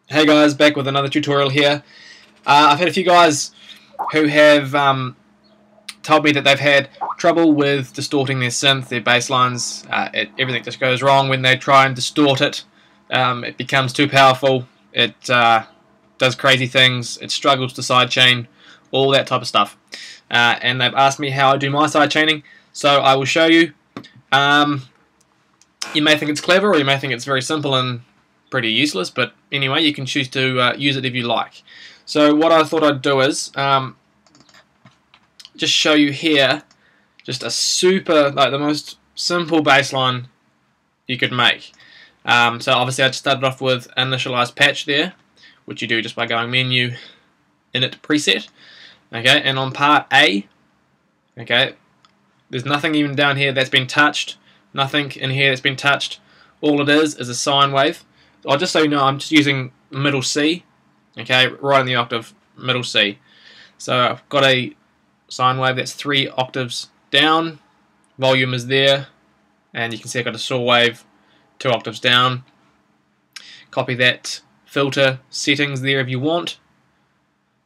Hey guys, back with another tutorial here. I've had a few guys who have told me that they've had trouble with distorting their synth, their bass lines. Everything just goes wrong when they try and distort it. It becomes too powerful, it does crazy things, it struggles to sidechain, all that type of stuff. And they've asked me how I do my sidechaining, so I will show you. You may think it's clever, or you may think it's very simple and pretty useless, but anyway, you can choose to use it if you like. So what I thought I'd do is just show you here just a super, like the most simple bass line you could make. So obviously I just started off with initialize patch there, which you do just by going menu, init preset. Okay, and on part A, okay, there's nothing even down here that's been touched, nothing in here that's been touched. All it is a sine wave. Just so you know, I'm just using middle C, okay, right in the octave, middle C. So I've got a sine wave that's 3 octaves down, volume is there, and you can see I've got a saw wave 2 octaves down. Copy that filter settings there if you want.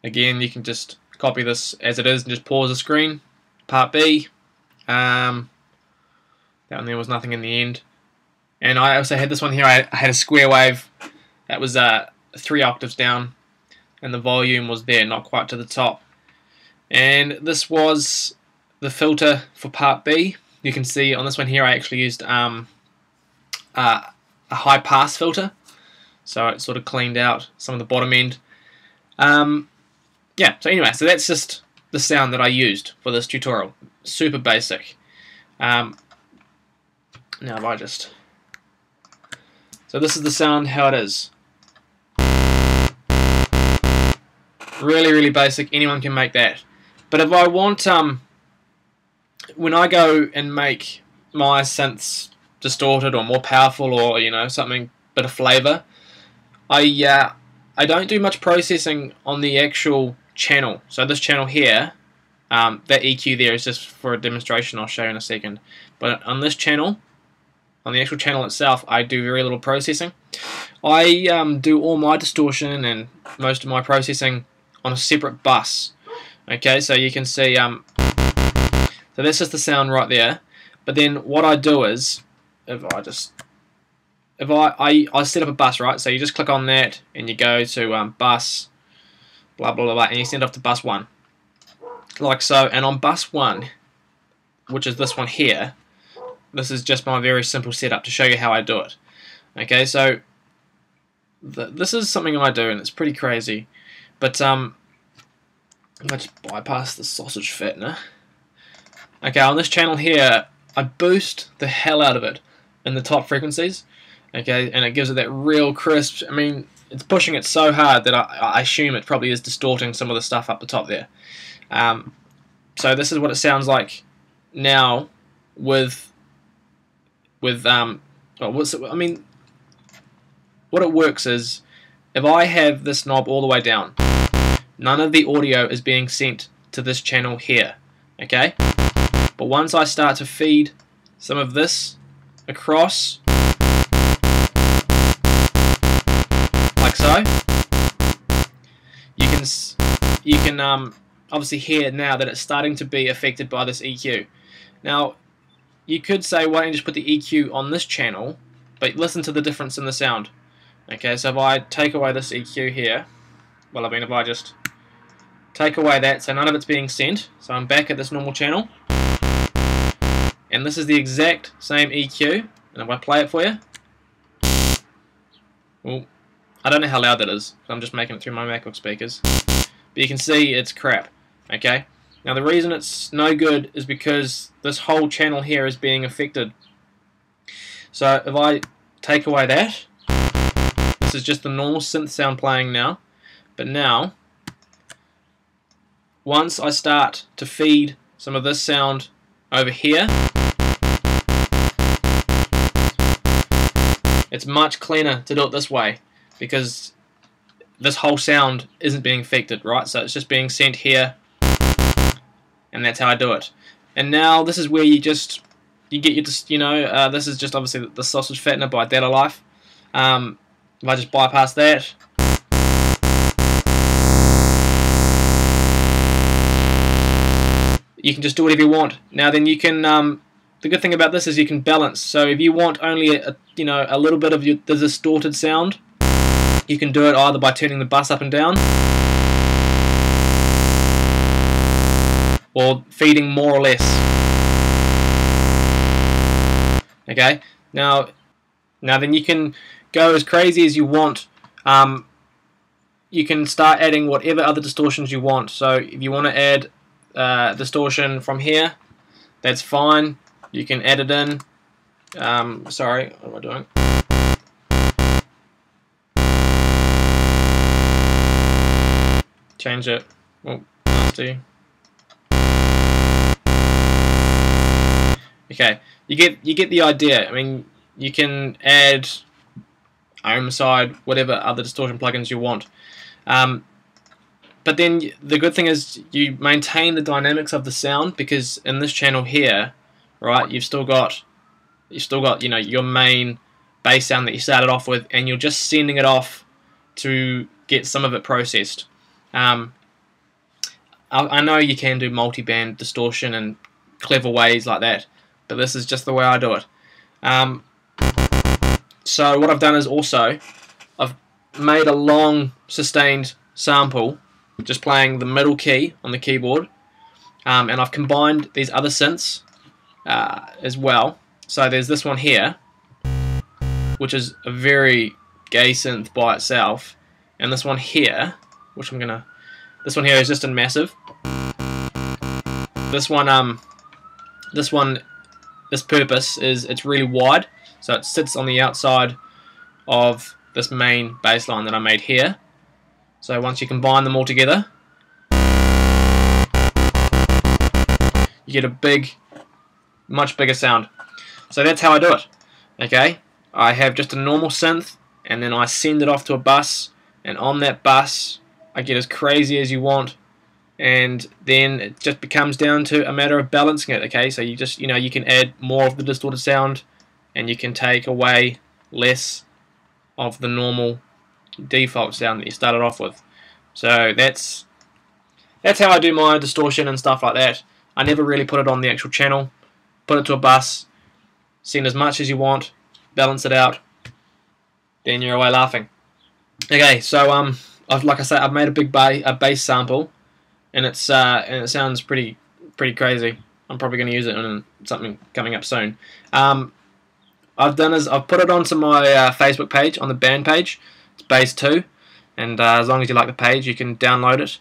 Again, you can just copy this as it is and just pause the screen. Part B, down there was nothing in the end. And I also had this one here, I had a square wave that was 3 octaves down, and the volume was there, not quite to the top. And this was the filter for part B. You can see on this one here I actually used a high pass filter, so it sort of cleaned out some of the bottom end. Yeah, so anyway, so that's just the sound that I used for this tutorial. Super basic. Now if I just... So this is the sound, how it is. Really, really basic. Anyone can make that. But if I want, when I go and make my synths distorted or more powerful, or something bit of flavor, I don't do much processing on the actual channel. So this channel here, that EQ there is just for a demonstration. I'll show you in a second. But on this channel, on the actual channel itself, I do very little processing. I do all my distortion and most of my processing on a separate bus. Okay, so you can see, so that's just the sound right there. But then what I do is, I set up a bus, right? So you just click on that and you go to bus, blah blah blah blah, and you send off to bus 1, like so. And on bus 1, which is this one here, this is just my very simple setup to show you how I do it. Okay, so this is something I do, and it's pretty crazy. But let's bypass the sausage fattener. Okay, on this channel here, I boost the hell out of it in the top frequencies. Okay, and it gives it that real crisp. I mean, it's pushing it so hard that I assume it probably is distorting some of the stuff up the top there. So this is what it sounds like now with what it works is, if I have this knob all the way down, none of the audio is being sent to this channel here, okay? But once I start to feed some of this across, like so, you can obviously hear now that it's starting to be affected by this EQ. Now, you could say, why don't you just put the EQ on this channel, but listen to the difference in the sound. Okay, so if I take away this EQ here, well, I mean, if I just take away that, so none of it's being sent, so I'm back at this normal channel, and this is the exact same EQ, and if I play it for you, well, I don't know how loud that is, so I'm just making it through my MacBook speakers, but you can see it's crap, okay? Now the reason it's no good is because this whole channel here is being affected. So if I take away that, this is just the normal synth sound playing now, but now, once I start to feed some of this sound over here, it's much cleaner to do it this way, because this whole sound isn't being affected, right? So it's just being sent here, and that's how I do it. And now this is where you get your, this is just obviously the sausage fattener by Data Life. If I just bypass that, you can just do whatever you want. Now then you can, the good thing about this is you can balance. So if you want only a little bit of the distorted sound, you can do it either by turning the bus up and down, or feeding more or less. Okay, now then you can go as crazy as you want. You can start adding whatever other distortions you want. So if you want to add distortion from here, that's fine. You can add it in. Sorry, what am I doing? Change it. Oh, nasty. Okay, you get the idea. I mean, you can add side, whatever other distortion plugins you want. But then the good thing is you maintain the dynamics of the sound, because in this channel here, right, you've still got your main bass sound that you started off with, and you're just sending it off to get some of it processed. I know you can do multi-band distortion and clever ways like that, but this is just the way I do it. So what I've done is also I've made a long sustained sample just playing the middle key on the keyboard, and I've combined these other synths as well. So there's this one here, which is a very gay synth by itself, and this one here, which this one here is just in massive. This purpose is it's really wide, so it sits on the outside of this main bass line that I made here. So once you combine them all together, you get a much bigger sound. So that's how I do it. Okay, I have just a normal synth, and then I send it off to a bus, and on that bus I get as crazy as you want, and then it just becomes down to a matter of balancing it. Okay, so you just you can add more of the distorted sound, and you can take away less of the normal default sound that you started off with. So that's how I do my distortion and stuff like that. I never really put it on the actual channel. Put it to a bus, send as much as you want, balance it out, then you're away laughing. Okay, so like I say, I've made a bass sample, and it sounds pretty crazy. I'm probably going to use it in something coming up soon. I've put it onto my Facebook page, on the band page. It's Bass 2, and as long as you like the page, you can download it.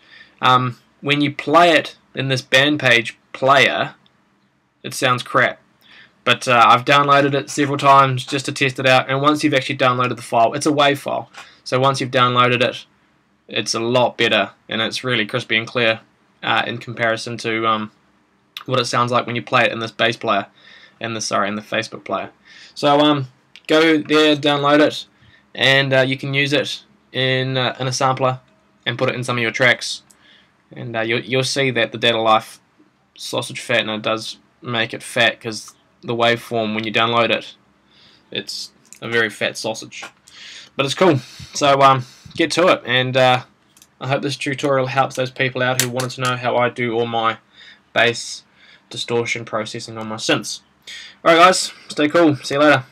When you play it in this band page player, it sounds crap. But I've downloaded it several times just to test it out, and once you've actually downloaded the file, it's a WAV file. So once you've downloaded it, it's a lot better, and it's really crispy and clear in comparison to what it sounds like when you play it in this bass player, in the Facebook player. So go there, download it, and you can use it in a sampler and put it in some of your tracks, and you'll see that the data life sausage fattener does make it fat, because the waveform when you download it, it's a very fat sausage, but it's cool. So get to it, and I hope this tutorial helps those people out who wanted to know how I do all my bass distortion processing on my synths. Alright guys, stay cool, see you later.